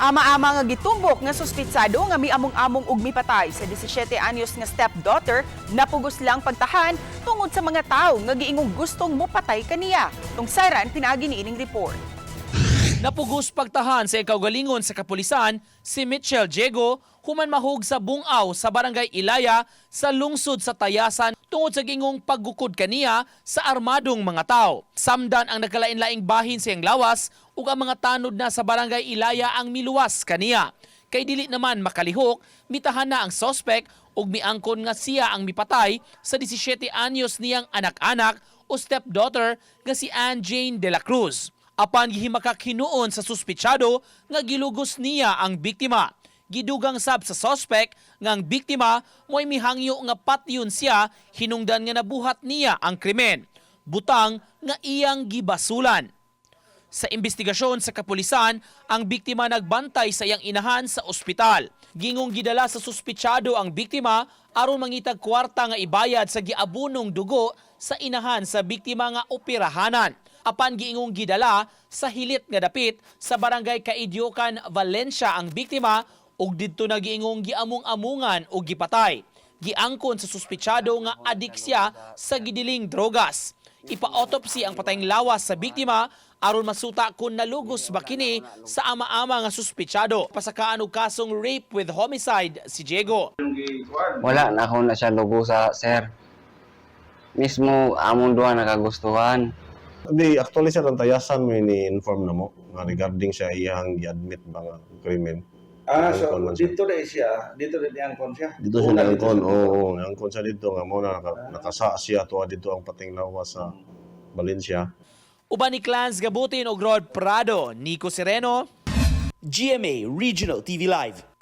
Ama-ama nga gitumbok nga suspitsado nga miamong-among ug mipatay sa 17 anyos nga stepdaughter napugos lang pagtahan tungod sa mga tao nga giingong gustong mopatay kaniya. Tungsaran pinaagi niining report. Napugos pagtahan sa ikaugalingon sa kapulisan si Mitchell Diego human mahug sa bungaw sa barangay Ilaya sa lungsod sa Tayasan tungod sa gingong paggukod kaniya sa armadong mga tao. Samdan ang nagkalain-laing bahin sa iyang lawas ug ang mga tanod na sa barangay Ilaya ang miluwas kaniya. Kay dili naman makalihok, mitahan na ang sospek ug miangkon nga siya ang mipatay sa 17 anyos niyang anak-anak o stepdaughter nga si Anne Jane de la Cruz. Apan gihimakak hinuon sa suspitsado nga gilugos niya ang biktima. Gidugang sab sa sospek nga ang biktima mo'y mihangyo nga patyon siya hinungdan nga nabuhat niya ang krimen. Butang nga iyang gibasulan. Sa investigasyon sa kapulisan, ang biktima nagbantay sa iyang inahan sa ospital. Gingong gidala sa suspitsado ang biktima aron mangitag kwarta nga ibayad sa giabunong dugo sa inahan sa biktima nga operahanan. Apan giingong gidala sa hilit nga dapit sa barangay Kaidyokan, Valencia ang biktima ug didto na giingong giamong-amungan o gipatay. Giangkon sa suspitsado nga adik siya sa gidiling drogas. Ipa-autopsy ang patayng lawas sa biktima aron masuta kung nalugos ba kini sa ama-ama nga suspitsado. Pasakaan og kasong rape with homicide si Diego. Wala na ako na siya lugusa, sir. Mismo among duha nakagustuhan. Di, actually sir, ang Tayasan mo ni-inform na mo nga regarding siya iyang i-admit ba nga krimen. So dito na siya, dito na niangkon siya. Dito siya niangkon, oo, niangkon siya dito nga mo na nakasa siya tuwa dito ang pating lawas sa Valencia. Uban ni Clans Gabutin og Rod Prado, Nico Sereno, GMA Regional TV Live.